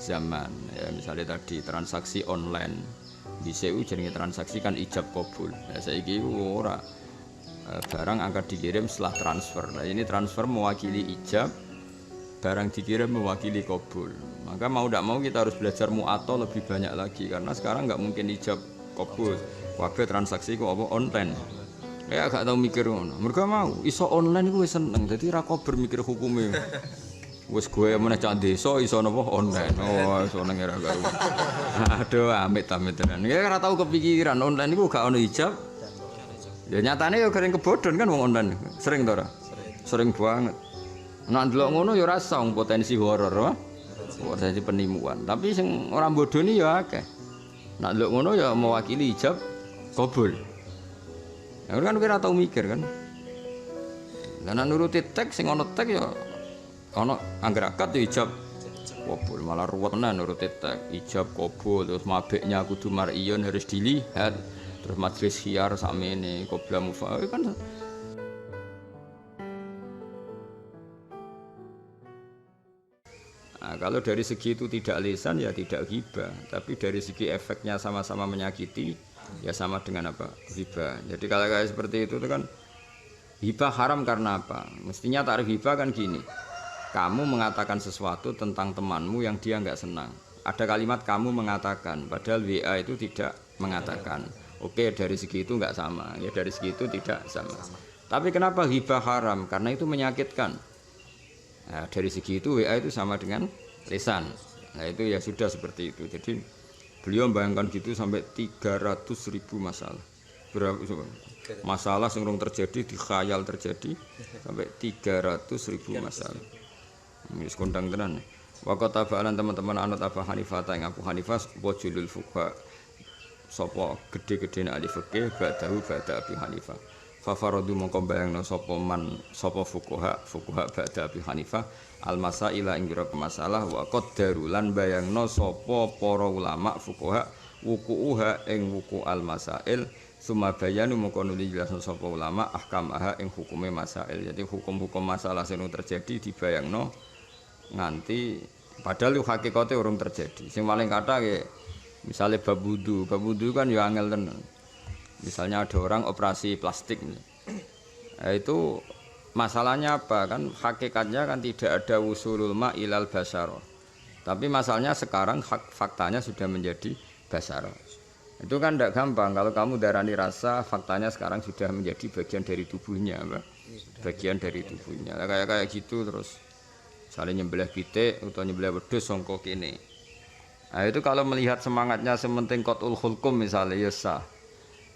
zaman. Ya misalnya tadi transaksi online di CU jenenge transaksi kan ijab kabul. Ya saiki ora barang akan dikirim setelah transfer. Nah ini transfer mewakili ijab, barang dikirim mewakili kabul. Maka mau tidak mau kita harus belajar mu'ato lebih banyak lagi karena sekarang nggak mungkin ijab kabul. Kabeh transaksi kok apa online. Ya gak tau mikir ngono. Mergo mau iso online iku wis seneng. Dadi ra kober mikir hukume. Wis gue meneh cak desa iso napa online. Oh, iso nang era karo. Aduh, amit-amit tenan. Ya ora tau kepikiran online iku gak ono ijab. Ya nyatane ya kering kebodhon kan wong online. Sering to ora? Sering banget. Nek ndelok ngono ya ora song potensi horor, wah. Potensi penimuan. Tapi sing ora bodoni ya akeh. Nek ndelok ngono ya mewakili ijab kabul. Ya kan kira tau mikir kan. Lah nuruti teks sing ono teks ya ono angger akad ya ijab kabul, malah ruwet tenan nuruti teks ijab kabul terus mabeknya kudu mar'iyun harus dilihat terus majelis khiyar sakmene qabla mufa kan. Nah, kalau dari segi itu tidak lisan ya tidak ghibah, tapi dari segi efeknya sama-sama menyakiti ya sama dengan apa? Ghibah. Jadi kalau kayak seperti itu kan ghibah haram karena apa? Mestinya tarif ghibah kan gini. Kamu mengatakan sesuatu tentang temanmu yang dia nggak senang. Ada kalimat kamu mengatakan, padahal WA itu tidak mengatakan. Oke, dari segi itu nggak sama. Ya dari segi itu tidak sama. Tapi kenapa ghibah haram? Karena itu menyakitkan. Nah, dari segi itu WA itu sama dengan lisan. Nah itu ya sudah seperti itu. Jadi beliau bayangkan gitu sampai 300.000 masalah. Berapa masalah yang terjadi di khayal terjadi sampai 300.000 masalah. Ini kondang tenan. Waktu tabalan teman-teman anut Abu Hanifah yang Abu Hanifah wajulul fuqaha sapa gede-gede ahli fikih ba'dahu ba'da Abi Hanifah. Fafaradu mongko bayangno sapa man sapa fuqaha ba'da Abi Hanifah al masaila ing masalah wa qaddaru lan bayangno sapa para ulama fuqaha wukuha ing wuku al masail summa bayanu mongko nuli jelasno sapa ulama ahkamaha ing hukume masail. Jadi hukum-hukum masalah sing terjadi dibayangno nganti padahal hakikate urung terjadi. Sing paling kathah nggih misale bab wudu kan ya angel tenan. Misalnya ada orang operasi plastik, nah, itu masalahnya apa kan? Hakikatnya kan tidak ada wusulul ma ilal basaro. Tapi masalahnya sekarang faktanya sudah menjadi basaro. Itu kan tidak gampang. Kalau kamu darani rasa, faktanya sekarang sudah menjadi bagian dari tubuhnya, Mbak. Bagian dari tubuhnya. Nah, kayak gitu terus. Misalnya nyembelih pitik atau nyembelih wedhus sangka kene. Nah, itu kalau melihat semangatnya sementing qatul hulkum misalnya ya sah.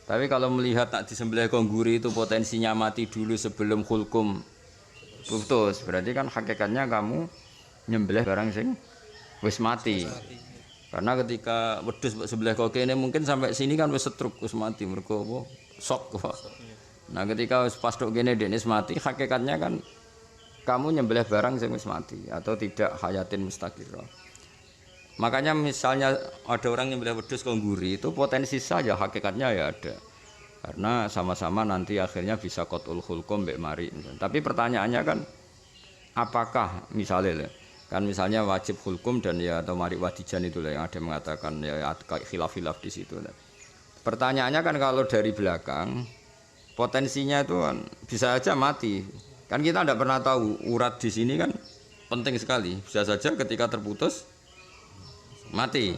Tapi kalau melihat tak disembelih kongguri itu potensinya mati dulu sebelum hulkum putus, berarti kan hakikatnya kamu nyembelih barang sing wis mati. Karena ketika wedhus mbok sembelih kok kene mungkin sampai sini kan wis setruk wis mati mergo apa? Sok. Nah, ketika wis pas tok kene dene mati, hakikatnya kan kamu nyembelih barang sing wis mati atau tidak hayatin mustaqirrah. Makanya misalnya ada orang nyembelih wedhus kongguri itu potensi saja hakikatnya ya ada. Karena sama-sama nanti akhirnya bisa qatul hulkum mbek mari. Tapi pertanyaannya kan apakah misalnya kan misalnya wajib hulkum dan ya atau mari wadijan itu yang ada mengatakan ya khilaf-khilaf di situ. Pertanyaannya kan kalau dari belakang potensinya itu kan bisa aja mati. Kan kita tidak pernah tahu urat di sini kan penting sekali. Bisa saja ketika terputus mati.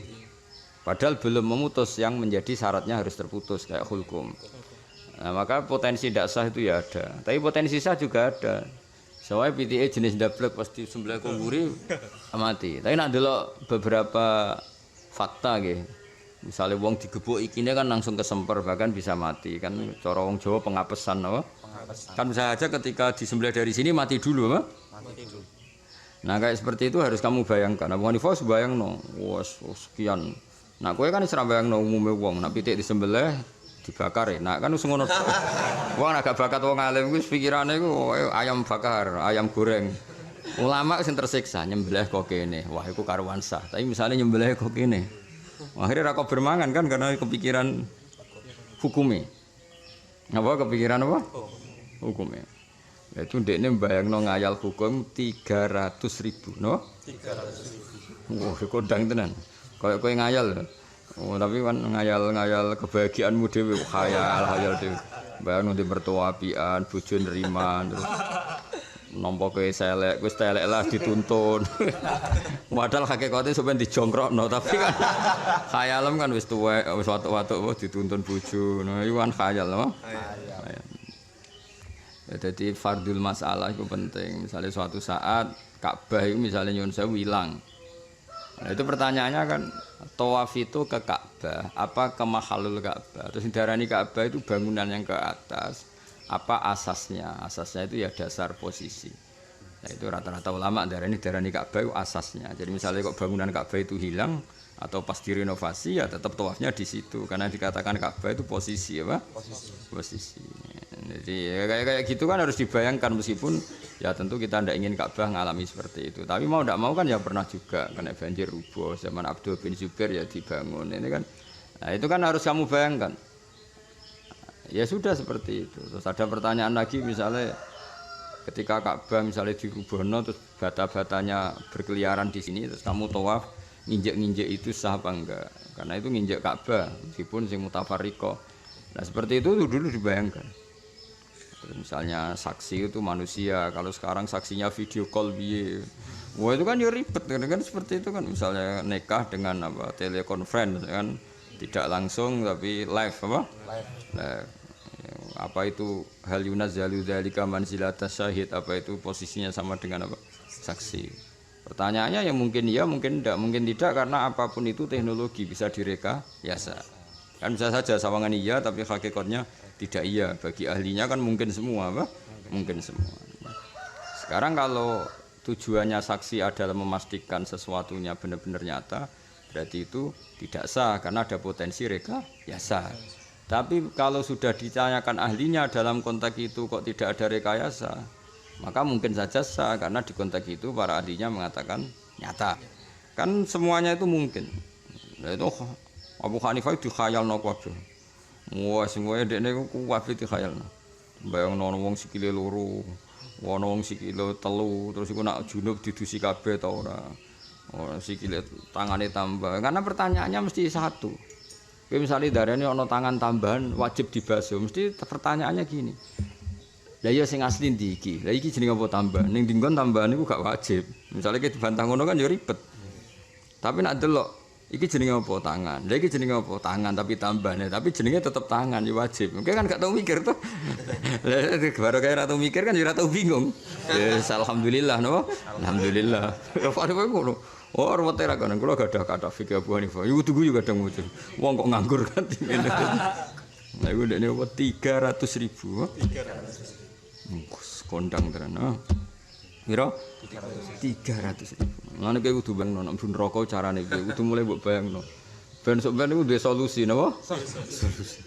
Padahal belum memutus yang menjadi syaratnya harus terputus kayak hulkum. Nah, maka potensi tidak sah itu ya ada. Tapi potensi sah juga ada. Soalnya PTA jenis dablek pasti sembelih kongguri mati. Tapi nak delok beberapa fakta gitu. Misalnya wong digebuk ikine kan langsung kesemper bahkan bisa mati kan cara wong Jawa pengapesan apa? Kan bisa aja ketika disembelih dari sini mati dulu apa? Mati dulu. Nah kayak seperti itu harus kamu bayangkan. Abu Hanifah bayangno, wes sekian. Nah kowe kan ora bayangno umume wong, nek pitik disembelih dibakar ya. Nah kan wis ngono. Wong agak bakat wong alim wis pikirane iku ayam bakar, ayam goreng. Ulama sing tersiksa nyembelih kok kene. Wah iku karuan sah. Tapi misalnya nyembelih kok kene. Akhirnya rako bermangan kan karena kepikiran hukumnya. Apa kepikiran apa? Hukumnya. Itu ndekne mbayangno ngayal hukum 300.000, no? 300.000. Wah, kondang tenan. Kayak kowe ngayal. Oh, tapi kan ngayal-ngayal kebahagiaanmu dhewe, khayal dhewe. Bayangno di mertua apian, bojo neriman, terus nampa kowe selek, wis telek lah dituntun. Padahal hakikate sampeyan dijongkrokno, tapi kan khayalem kan wis tuwek, wis watuk-watuk dituntun bojo. Nah, iku kan khayal, no? Khayal. Ya, jadi fardul masalah itu penting. Misalnya suatu saat Ka'bah itu misalnya nyuwun sewu ilang. Nah, itu pertanyaannya kan tawaf itu ke Ka'bah, apa ke mahalul Ka'bah? Terus darani Ka'bah itu bangunan yang ke atas, apa asasnya? Asasnya itu ya dasar posisi. Nah, itu rata-rata ulama darani Ka'bah itu asasnya. Jadi misalnya kok bangunan Ka'bah itu hilang atau pas direnovasi ya tetap tawafnya di situ karena dikatakan Ka'bah itu posisi apa? Posisi. Jadi ya, kayak gitu kan harus dibayangkan meskipun ya tentu kita tidak ingin Ka'bah ngalami seperti itu. Tapi mau tidak mau kan ya pernah juga kena banjir rubuh zaman Abdul bin Zubair ya dibangun ini kan. Nah, itu kan harus kamu bayangkan. Ya sudah seperti itu. Terus ada pertanyaan lagi misalnya ketika Ka'bah misalnya dirubahno terus bata-batanya berkeliaran di sini terus kamu tawaf nginjek-nginjek itu sah apa enggak? Karena itu nginjek Ka'bah meskipun sing mutafarriqah. Nah, seperti itu dulu dibayangkan. Misalnya saksi itu manusia, kalau sekarang saksinya video call biye. Wah itu kan ya ribet kan seperti itu kan. Misalnya nikah dengan apa telekonferensi kan tidak langsung tapi live apa? Live. Apa itu hal yunazzalu dzalika manzilatas syahid, apa itu posisinya sama dengan apa? Saksi. Pertanyaannya ya mungkin iya, mungkin tidak karena apapun itu teknologi bisa direkayasa. Kan bisa saja sawangan iya tapi hakikatnya tidak iya. Bagi ahlinya kan mungkin semua apa? Mungkin semua. Sekarang kalau tujuannya saksi adalah memastikan sesuatunya benar-benar nyata, berarti itu tidak sah karena ada potensi rekayasa. Tapi kalau sudah ditanyakan ahlinya dalam konteks itu kok tidak ada rekayasa, maka mungkin saja sah karena di konteks itu para ahlinya mengatakan nyata. Kan semuanya itu mungkin. Nah, itu Abu Hanifah dikhayalno kabeh. Wah, semuanya dekne kuwat dikhayalno. Bayangno wong sikile loro, ana wong sikile telu, terus iku nak junub didusi kabeh ta ora. Oh, sikile tangane tambah. Karena pertanyaannya mesti satu. Kowe misale darane ana tangan tambahan wajib dibasuh, mesti pertanyaannya gini. Lah iya sing asli ndi iki? Lah iki jenenge apa tambah? Ning dinggon tambahan iku gak wajib. Misale kita dibantah ngono kan ya ribet. Tapi nak delok iki jenenge apa tangan? Lah iki jenenge apa tangan tapi tambahane, tapi jenenge tetep tangan ya wajib. Kowe kan gak tau mikir tuh. Lah baru kaya ora tau mikir kan ya ora tau bingung. Ya alhamdulillah no. Alhamdulillah. Padahal ngono. Oh, ruwete ra kono. Kula gadah kata fikih Abu Hanifah. Iku tuku yo kadang muncul. Wong kok nganggur kan ngene. Nah, iku ndekne apa 300.000. 300. Kondang tenan. Piro? 300.000. Lan iki kudu bayangno nek neraka carane piye. Kudu mulai mbok bayangno. Ben sok ben iku duwe solusi napa? Solusi.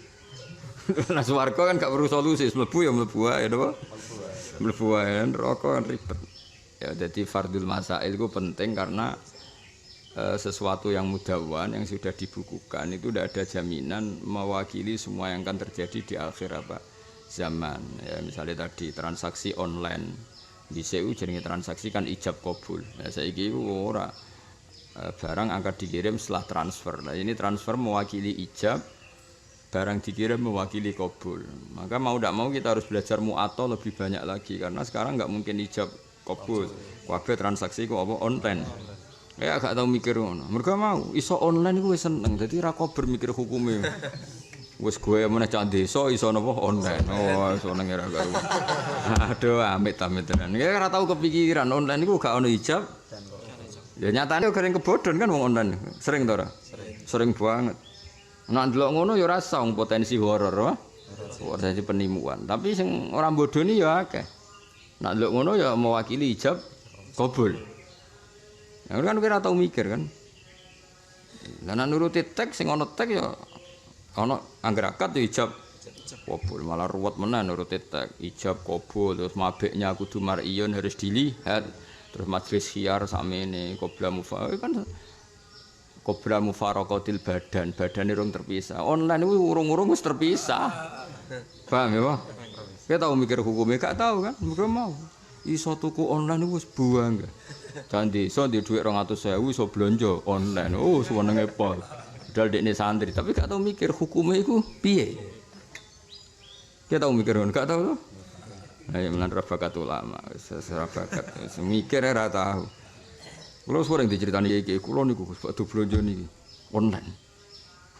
Nah, swarga kan gak perlu solusi, mlebu ya mlebu wae napa? Mlebu wae neraka kan ribet. Ya jadi fardul masail itu penting karena sesuatu yang mudawan yang sudah dibukukan itu tidak ada jaminan mewakili semua yang akan terjadi di akhir apa zaman. Ya misalnya tadi transaksi online di CU jenenge transaksi kan ijab kabul. Ya saiki ora barang akan dikirim setelah transfer. Nah ini transfer mewakili ijab, barang dikirim mewakili kabul. Maka mau tidak mau kita harus belajar mu'ato lebih banyak lagi karena sekarang nggak mungkin ijab kabul. Kabeh transaksi ku apa online. Ya gak tau mikir ngono. Mergo mau iso online iku wis seneng. Dadi ra kober mikir hukume. Wis gue meneh cak desa iso napa online. Oh, iso nang ora karo. Aduh, amit-amit tenan. Ya ora tau kepikiran online iku gak ono ijab. Ya nyatane gareng kebodhon kan wong online. Sering to ora? Sering banget. Nek ndelok ngono ya ora sah potensi horor, potensi penimuan. Tapi sing ora bodoni ya akeh. Nek ndelok ngono ya mewakili ijab kabul. Ya kan kira tau mikir kan. Lah nek nuruti teks sing ana teks ya ana angger akad ya ijab kabul, malah ruwet menan nuruti teks ijab kabul terus mabeknya kudu mar'iyun harus dilihat. Terus majlis khiyar sakmene qabla mufa kan qabla mufaraqatil badane urung terpisah. Online kuwi urung-urung wis terpisah. Paham ya, Pak? Kita tahu mikir hukumnya, gak tahu kan? Mereka mau. Iso tuku online wis buang. Candi iso di duit 200.000 iso belanja online. Oh, senenge pol. Padahal dekne santri, tapi gak tahu mikir hukumnya iku piye. Kita tahu mikir kan? Gak tahu tuh. Ayo melantar bakat ulama, secara bakat, mikir ora tahu. Kulo sering diceritani iki, kulo niku badhe belanja niki online.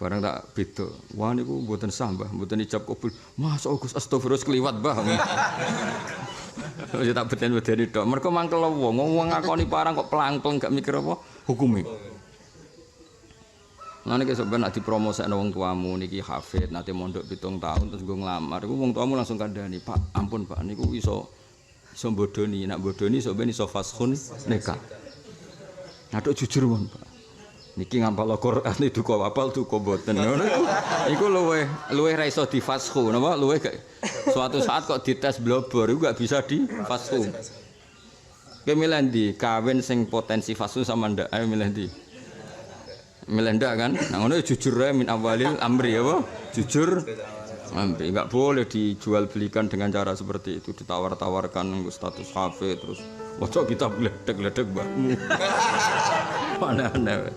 Barang tak beda. Wah niku mboten sah, Mbah, mboten ijab kabul. Masuk Gus astagfirullah kliwat, Mbah. Ya tak beten-beteni tok. Mergo mangkel wong ngakoni parang kok pelangkeng gak mikir apa hukume. Nah niki sampeyan nek dipromosekno wong tuamu niki hafid nate mondok 7 tahun terus nggo nglamar iku wong tuamu langsung kandhani, "Pak, ampun Pak, niku iso bodoni, nek bodoni sampeyan iso fashun nikah." Nah tok jujur mon, Pak. Niki ngapal Al-Qur'an itu kok apal tuh kok boten ngono. Iku luweh ra iso difashu napa luweh suatu saat kok dites blobor iku gak bisa difashu. Kowe milih ndi? Kawin sing potensi fashu sama ndak? Ayo milih ndi? Milih ndak kan? Nah ngono jujur ae min awalil amri apa? Jujur. Amri enggak boleh dijual belikan dengan cara seperti itu, ditawar-tawarkan status hafid terus waca kitab gledek-gledek mbakmu. Aneh-aneh.